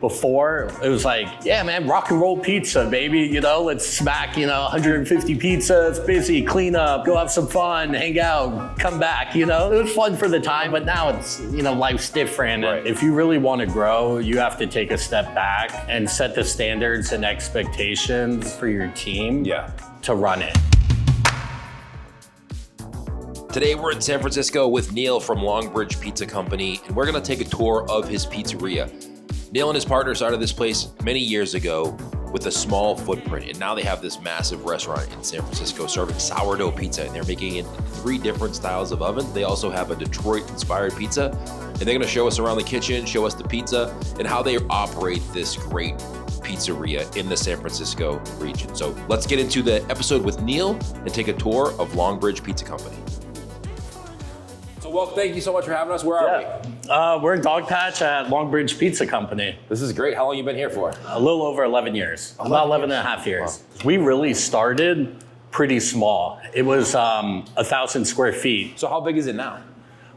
before, it was like, yeah, man, rock and roll pizza, baby. You know, let's smack, 150 pizzas, busy, clean up, go have some fun, hang out, come back, It was fun for the time, but now it's, life's different. Right. If you really want to grow, you have to take a step back and set the standards and expectations for your team to run it. Today we're in San Francisco with Neil from Longbridge Pizza Company, and we're gonna take a tour of his pizzeria. Neil and his partner started this place many years ago with a small footprint, and now they have this massive restaurant in San Francisco serving sourdough pizza, and they're making it in 3 different styles of oven. They also have a Detroit-inspired pizza, and they're gonna show us around the kitchen, show us the pizza, and how they operate this great pizzeria in the San Francisco region. So let's get into the episode with Neil and take a tour of Longbridge Pizza Company. Well, thank you so much for having us. Where are we? We're in Dogpatch at Longbridge Pizza Company. This is great. How long have you been here for? A little over 11 years. About 11 and a half years. Wow. We really started pretty small. It was 1,000 square feet. So how big is it now?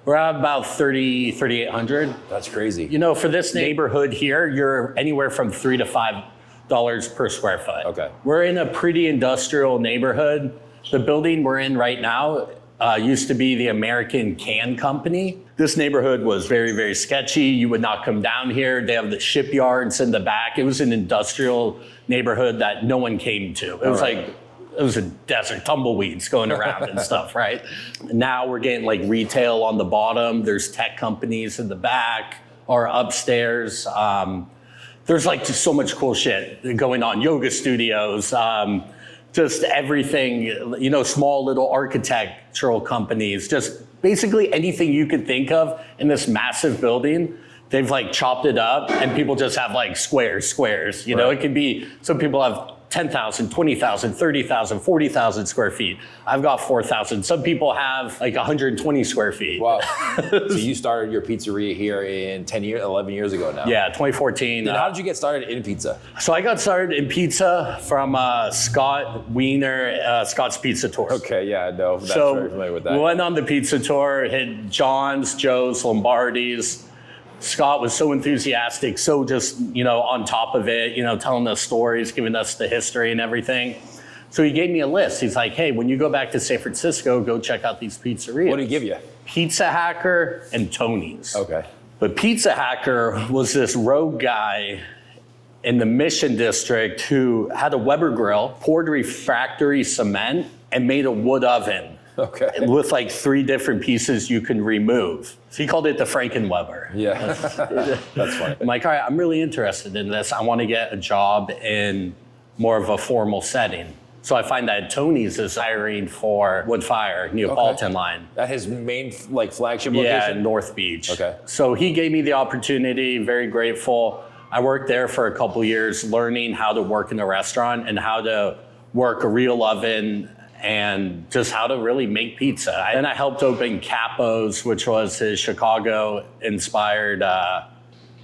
We're at about 3,800. That's crazy. For this neighborhood here, you're anywhere from $3 to $5 per square foot. Okay. We're in a pretty industrial neighborhood. The building we're in right now used to be the American Can Company. This neighborhood was very, very sketchy. You would not come down here. They have the shipyards in the back. It was an industrial neighborhood that no one came to. It was like, it was a desert, tumbleweeds going around and stuff, right? Now we're getting like retail on the bottom. There's tech companies in the back or upstairs. There's like just so much cool shit going on. Yoga studios, just everything, small little architectural companies, just basically anything you could think of in this massive building. They've like chopped it up and people just have like squares. Right. It could be, some people have 10,000, 20,000, 30,000, 40,000 square feet. I've got 4,000. Some people have like 120 square feet. Wow. So you started your pizzeria here in 11 years ago now. Yeah, 2014. And how did you get started in pizza? So I got started in pizza from Scott Wiener, Scott's Pizza Tours. Okay, yeah, I know. That's so very familiar with that. We went on the pizza tour, hit John's, Joe's, Lombardi's. Scott was so enthusiastic, so just, on top of it, telling us stories, giving us the history and everything. So he gave me a list. He's like, hey, when you go back to San Francisco, go check out these pizzerias. What did he give you? Pizza Hacker and Tony's. Okay. But Pizza Hacker was this rogue guy in the Mission District who had a Weber grill, poured refractory cement, and made a wood oven. Okay. With like 3 different pieces you can remove. So he called it the Frankenweber. Yeah, that's funny. I'm like, all right, I'm really interested in this. I want to get a job in more of a formal setting. So I find that Tony's is hiring for Wood Fire, Neapolitan line. That his main flagship location? Yeah, North Beach. Okay. So he gave me the opportunity, very grateful. I worked there for a couple years learning how to work in a restaurant and how to work a real oven and just how to really make pizza. And I helped open Capo's, which was his Chicago-inspired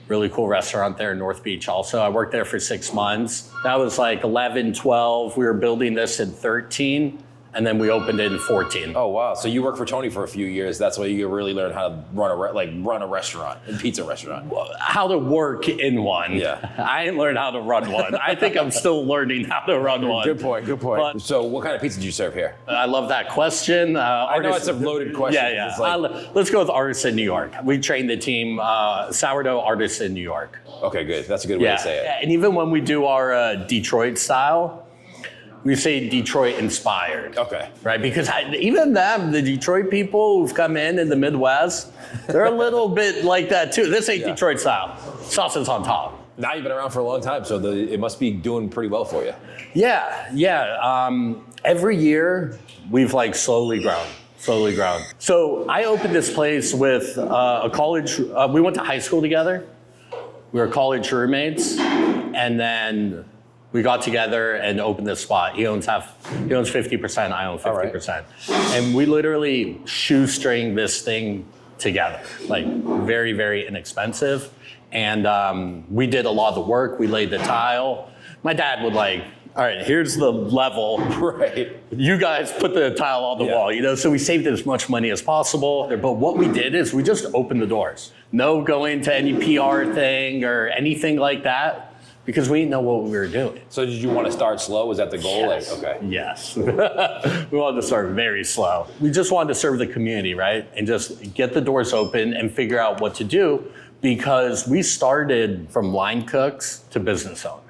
really cool restaurant there in North Beach also. I worked there for 6 months. That was like 11, 12. We were building this in 13. And then we opened it in 14. Oh, wow. So you worked for Tony for a few years. That's why you really learned how to run a restaurant, a pizza restaurant. How to work in one. Yeah. I didn't learn how to run one. I think I'm still learning how to run one. Good point. But, so what kind of pizza did you serve here? I love that question. I know it's a loaded question. Yeah. It's like, let's go with Artisan New York. We trained the team, sourdough Artisan New York. Okay, good. That's a good way to say it. And even when we do our Detroit style, we say Detroit inspired. Okay. Right? Because even them, the Detroit people who've come in the Midwest, they're a little bit like that too. This ain't Detroit style. Sausage on top. Now you've been around for a long time, so it must be doing pretty well for you. Yeah. Every year, we've slowly grown. So I opened this place with a college, we went to high school together. We were college roommates, and then we got together and opened this spot. He owns 50%, I own 50%. Right. And we literally shoestring this thing together, very, very inexpensive. And we did a lot of the work. We laid the tile. My dad would all right, here's the level. Right. You guys put the tile on the wall, you know, so we saved as much money as possible. But what we did is we just opened the doors. No going to any PR thing or anything like that, because we didn't know what we were doing. So did you want to start slow? Was that the goal? Yes. Like, okay. Yes. We wanted to start very slow. We just wanted to serve the community, right? And just get the doors open and figure out what to do, because we started from line cooks to business owners.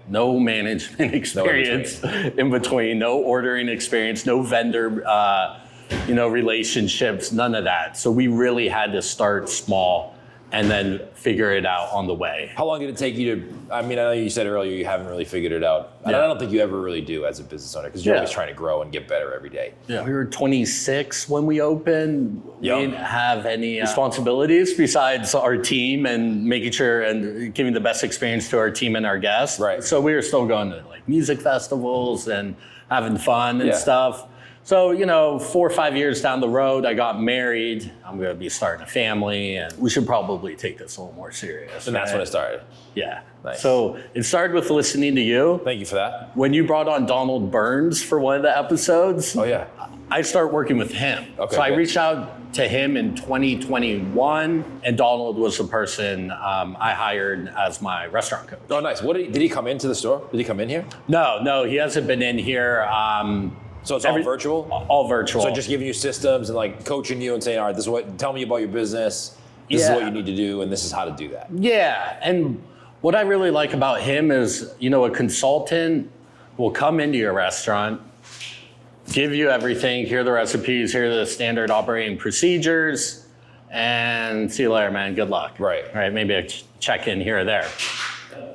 No management experience in between, no ordering experience, no vendor relationships, none of that. So we really had to start small and then figure it out on the way. How long did it take you to, I mean, I know you said earlier you haven't really figured it out. And I don't think you ever really do as a business owner, because you're always trying to grow and get better every day. Yeah. We were 26 when we opened. Young. We didn't have any responsibilities besides our team and making sure and giving the best experience to our team and our guests. Right. So we were still going to like music festivals and having fun and stuff. So, 4 or 5 years down the road, I got married. I'm going to be starting a family, and we should probably take this a little more serious. And that's when it started. Yeah. Nice. So it started with listening to you. Thank you for that. When you brought on Donald Burns for one of the episodes, Oh, yeah. I started working with him. Okay, so I good. reached out to him in 2021, and Donald was the person I hired as my restaurant coach. Oh, nice. Did he come into the store? Did he come in here? No, he hasn't been in here. So it's all virtual? All virtual. So just giving you systems and like coaching you and saying, all right, tell me about your business. This is what you need to do, and this is how to do that. Yeah, and what I really like about him is, a consultant will come into your restaurant, give you everything, here are the recipes, here are the standard operating procedures, and see you later, man, good luck. Right. Maybe a check-in here or there.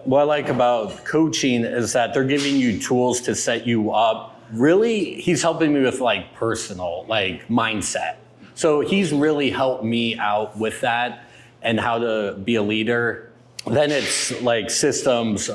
What I like about coaching is that they're giving you tools to set you up. Really, he's helping me with like personal, like mindset. So he's really helped me out with that and how to be a leader. Then it's like systems,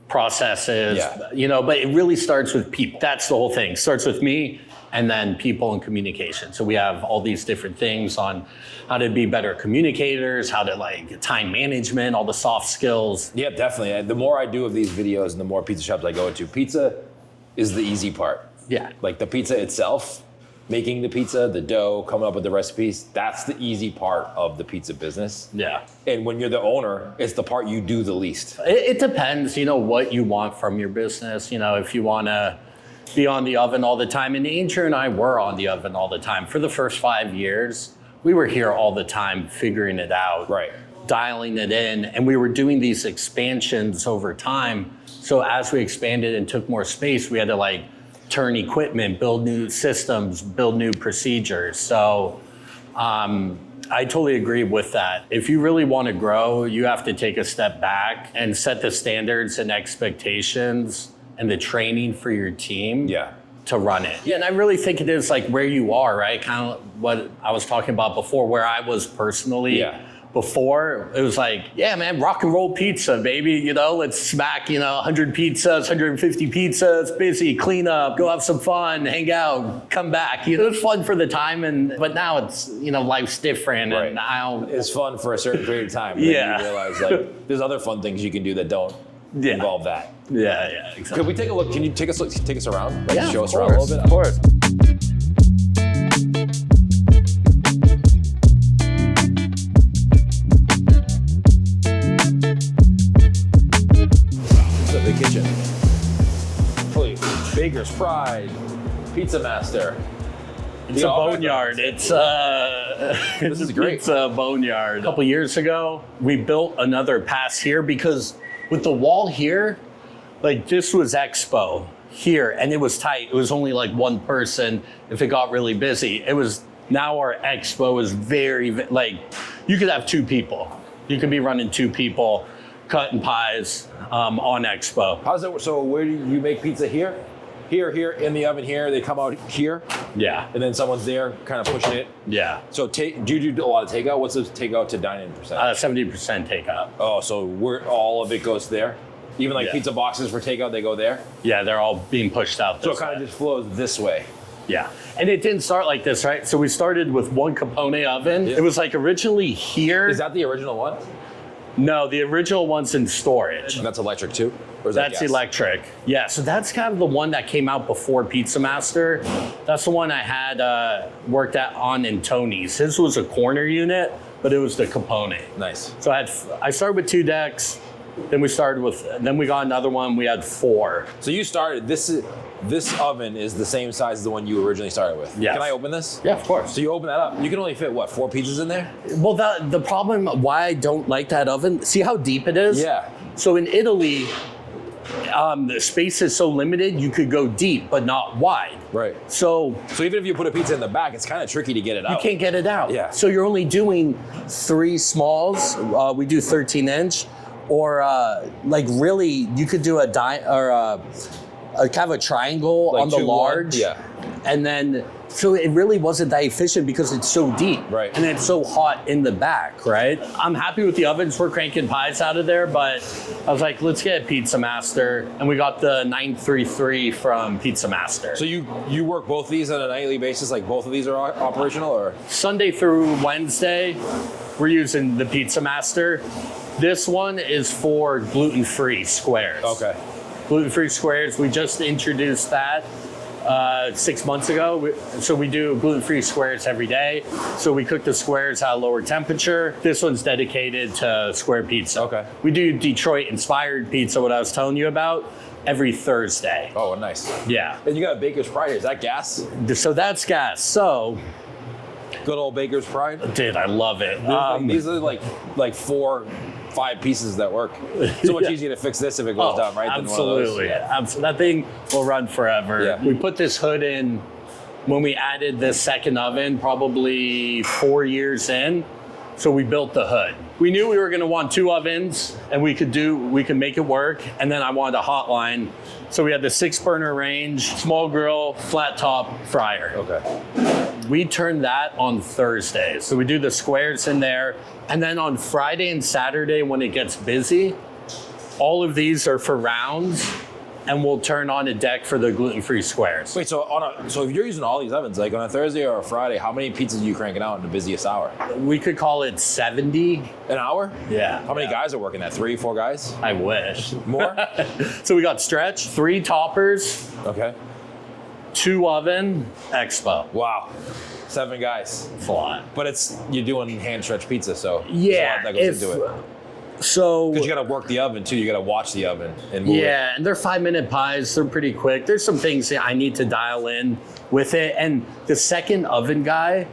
processes, but it really starts with people. That's the whole thing. Starts with me and then people and communication. So we have all these different things on how to be better communicators, how to like time management, all the soft skills. Yeah, definitely. The more I do of these videos and the more pizza shops I go into, pizza is the easy part. Yeah. Like the pizza itself, making the pizza, the dough, coming up with the recipes, that's the easy part of the pizza business. Yeah. And when you're the owner, it's the part you do the least. It depends, what you want from your business. If you want to be on the oven all the time, and Andrew and I were on the oven all the time. For the first 5 years, we were here all the time figuring it out. Right. Dialing it in, and we were doing these expansions over time. So as we expanded and took more space, we had to like turn equipment, build new systems, build new procedures. So I totally agree with that. If you really want to grow, you have to take a step back and set the standards and expectations and the training for your team to run it. Yeah, and I really think it is like where you are, right? Kind of what I was talking about before, where I was personally. Yeah. Before, it was like, yeah, man, rock and roll pizza, baby. Let's smack, 100 pizzas, 150 pizzas, busy, clean up, go have some fun, hang out, come back. It was fun for the time, but now it's, life's different. Right. And now It's fun for a certain period of time. Then you realize like there's other fun things you can do that don't involve that. Yeah, exactly. Could we take a look? Can you take us around? Like, Yeah, show of us around a course, little bit? of course. Big kitchen. Holy, Baker's Pride, Pizza Master. It's a boneyard. It's is great. It's a boneyard. A couple years ago, we built another pass here because with the wall here, like this was expo here and it was tight. It was only like one person if it got really busy. Now our expo is very, like you could have 2 people. You could be running 2 people cutting pies on expo. How's it? So where do you make pizza here? Here, in the oven here. They come out here. Yeah. And then someone's there kind of pushing it. Yeah. So do you do a lot of takeout? What's the takeout to dine-in percent? 70% takeout. Oh, so all of it goes there? Even like pizza boxes for takeout, they go there? Yeah, they're all being pushed out. So it kind of just flows this way. Yeah. And it didn't start like this, right? So we started with one component oven. Yeah. It was like originally here. Is that the original one? No, the original one's in storage. And that's electric too? Or is that That's gas? electric. Yeah, so that's kind of the one that came out before Pizza Master. That's the one I had worked on in Tony's. His was a corner unit, but it was the component. Nice. So I started with 2 decks, then we got another one, we had 4. So you started, this oven is the same size as the one you originally started with. Yes. Can I open this? Yeah, of course. So you open that up, you can only fit, what, 4 pizzas in there? Well, the problem why I don't like that oven, see how deep it is? Yeah. So in Italy, the space is so limited, you could go deep, but not wide. Right. So So even if you put a pizza in the back, it's kind of tricky to get it out. you can't get it out. Yeah. So you're only doing 3 smalls. We do 13-inch, or like really, you could do a kind of a triangle Like on the 2-1? large. Yeah. And then, so it really wasn't that efficient because it's so deep. Right. And it's so hot in the back, right? I'm happy with the ovens. We're cranking pies out of there, but I was like, let's get a Pizza Master. And we got the 933 from Pizza Master. So you work both these on a nightly basis, like both of these are operational, or? Sunday through Wednesday, we're using the Pizza Master. This one is for gluten-free squares. Okay. Gluten-free squares, we just introduced that 6 months ago. So we do gluten-free squares every day. So we cook the squares at a lower temperature. This one's dedicated to square pizza. Okay. We do Detroit-inspired pizza, what I was telling you about, every Thursday. Oh, nice. Yeah. And you got a Baker's Pride here. Is that gas? So that's gas. So, Good old Baker's Pride? dude, I love it. These are like 4, 5 pieces that work. So much Yeah. easier to fix this if it goes down, right? Than one of those. Absolutely. That thing will run forever. Yeah. We put this hood in when we added this second oven, probably 4 years in. So we built the hood. We knew we were going to want 2 ovens, and we could make it work. And then I wanted a hotline. So we had the 6-burner range, small grill, flat top fryer. Okay. We turn that on Thursdays. So we do the squares in there. And then on Friday and Saturday, when it gets busy, all of these are for rounds, and we'll turn on a deck for the gluten-free squares. Wait, so so if you're using all these ovens, like on a Thursday or a Friday, how many pizzas are you cranking out in the busiest hour? We could call it 70. An hour? Yeah. How many guys are working that? 3, 4 guys? I wish. More? So we got stretch, 3 toppers, Okay. 2 oven, expo. Wow. 7 guys. It's a lot. But you're doing hand stretch pizza, so Yeah. there's a lot that goes into it. So Because you got to work the oven too. You got to watch the oven and move it. yeah, and they're 5-minute pies. They're pretty quick. There's some things that I need to dial in with it. And the second oven guy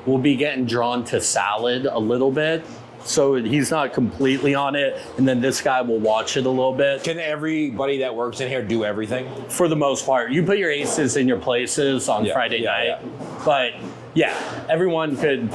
will be getting drawn to salad a little bit. So he's not completely on it. And then this guy will watch it a little bit. Can everybody that works in here do everything? For the most part, you put your aces in your places on Yeah, Friday yeah, night. yeah. But yeah, everyone could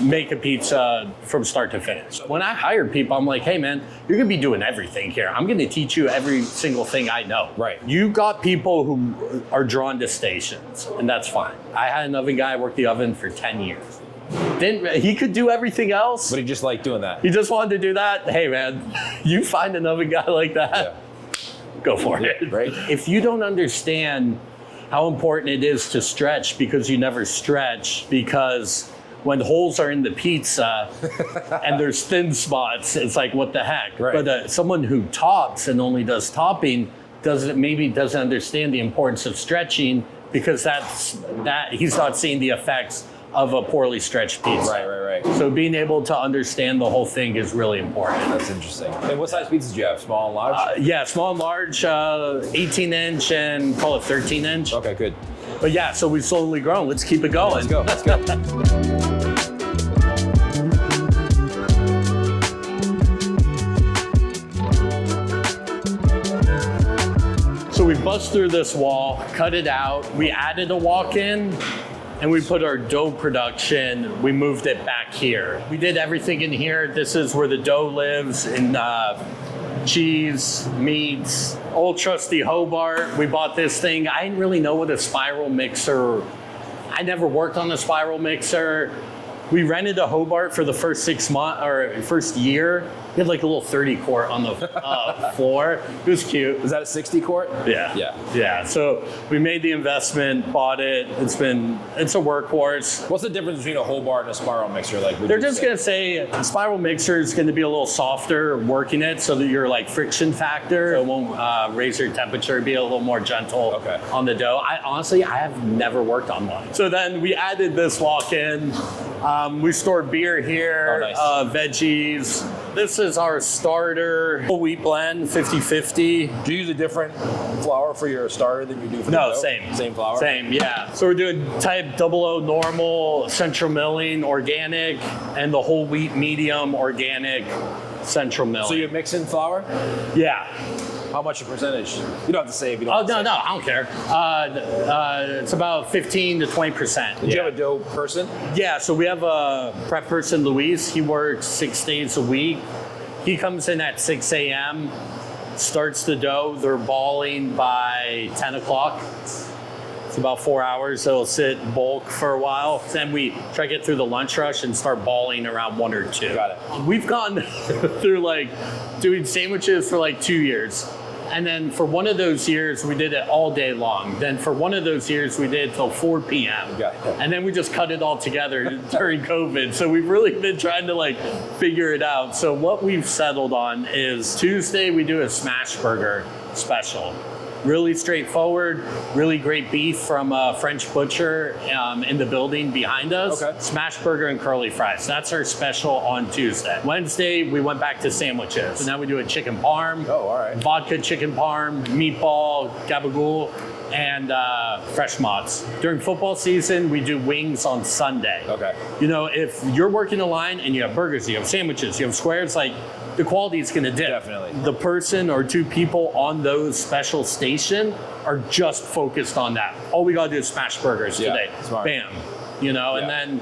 make a pizza from start to finish. When I hire people, I'm like, hey man, you're gonna be doing everything here. I'm gonna teach you every single thing I know. Right. You got people who are drawn to stations, and that's fine. I had an oven guy work the oven for 10 years. He could do everything else. But he just liked doing that. He just wanted to do that. Hey man, you find an oven guy like that, Yeah. go for it. Right. If you don't understand how important it is to stretch because you never stretch, because when holes are in the pizza and there's thin spots, it's like, what the heck? Right. But someone who tops and only does topping doesn't understand the importance of stretching, because he's not seeing the effects of a poorly stretched pizza. Right. So being able to understand the whole thing is really important. That's interesting. And what size pizzas do you have? Small and large? Yeah, small and large, 18-inch and call it 13-inch. Okay, good. But yeah, so we've slowly grown. Let's keep it going. Let's go. So we bust through this wall, cut it out. We added a walk-in, and we put our dough production, we moved it back here. We did everything in here. This is where the dough lives, in cheese, meats, old trusty Hobart. We bought this thing. I didn't really know what a spiral mixer, I never worked on a spiral mixer. We rented a Hobart for the first 6 months or first year, We had like a little 30 quart on the floor. It was cute. Is that a 60 quart? Yeah. Yeah. So we made the investment, bought it. It's a workhorse. What's the difference between a whole bar and a spiral mixer? Like, They're just going to say the spiral mixer is going to be a little softer working it so that your like friction factor, it won't raise your temperature, be a little more gentle on the dough. I have never worked on one. So then we added this walk-in. We stored beer here, veggies. This is our starter whole wheat blend, 50-50. Do you use a different flour for your starter than you do for the dough? Same flour? Same, yeah. So we're doing type 00 normal, central milling, organic, and the whole wheat medium, organic, central milling. So you're mixing flour? Yeah. How much a percentage? You don't have to say if you don't. Oh, no, I don't care. It's about 15 to 20%. Do you have a dough person? Yeah, so we have a prep person, Luis. He works 6 days a week. He comes in at 6 a.m., starts the dough. They're balling by 10 o'clock. It's about 4 hours. They'll sit bulk for a while. Then we try to get through the lunch rush and start balling around 1 or 2. Got it. We've gone through like doing sandwiches for like 2 years. And then for one of those years, we did it all day long. Then for one of those years, we did it till 4 p.m. And then we just cut it all together during COVID. So we've really been trying to like figure it out. So what we've settled on is Tuesday, we do a smash burger special. Really straightforward, really great beef from a French butcher in the building behind us. Smash burger and curly fries. That's our special on Tuesday. Wednesday, we went back to sandwiches. So now we do a chicken parm, vodka chicken parm, meatball, gabagool, and fresh mozz. During football season, we do wings on Sunday. You know, if you're working a line and you have burgers, you have sandwiches, you have squares, like the quality is going to dip. Definitely. The person or two people on those special station are just focused on that. All we got to do is smash burgers today. Smart. Bam. You know, and then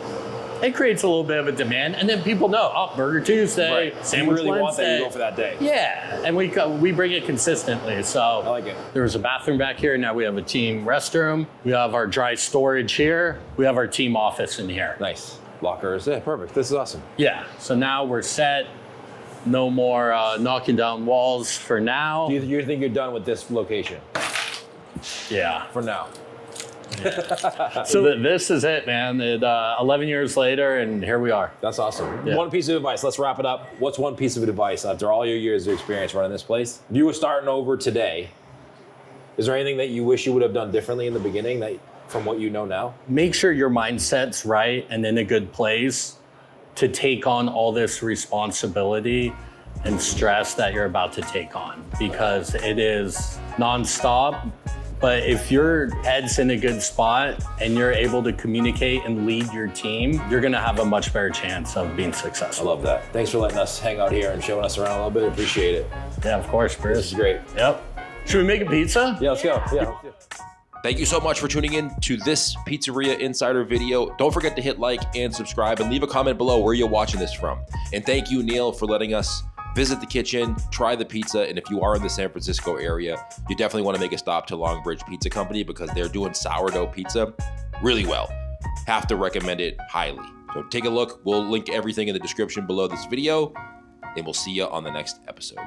it creates a little bit of a demand. And then people know, oh, Burger Tuesday, sandwich you really Wednesday. want that, you go for that day. Yeah, and we bring it consistently. So I like it. There was a bathroom back here. Now we have a team restroom. We have our dry storage here. We have our team office in here. Nice. Lockers. Yeah, perfect. This is awesome. Yeah, so now we're set. No more knocking down walls for now. Do you think you're done with this location? Yeah. For now. Yeah. So this is it, man. 11 years later, and here we are. That's awesome. Yeah. One piece of advice. Let's wrap it up. What's one piece of advice after all your years of experience running this place? If you were starting over today, is there anything that you wish you would have done differently in the beginning from what you know now? Make sure your mindset's right and in a good place to take on all this responsibility and stress that you're about to take on, because it is nonstop. But if your head's in a good spot and you're able to communicate and lead your team, you're gonna have a much better chance of being successful. I love that. Thanks for letting us hang out here and showing us around a little bit. Appreciate it. Yeah, of course, Bruce. This is great. Yep. Should we make a pizza? Yeah, let's go. Yeah. Thank you so much for tuning in to this Pizzeria Insider video. Don't forget to hit like and subscribe and leave a comment below where you're watching this from. And thank you, Neil, for letting us visit the kitchen, try the pizza, and if you are in the San Francisco area, you definitely want to make a stop to Longbridge Pizza Company because they're doing sourdough pizza really well. Have to recommend it highly. So take a look. We'll link everything in the description below this video, and we'll see you on the next episode.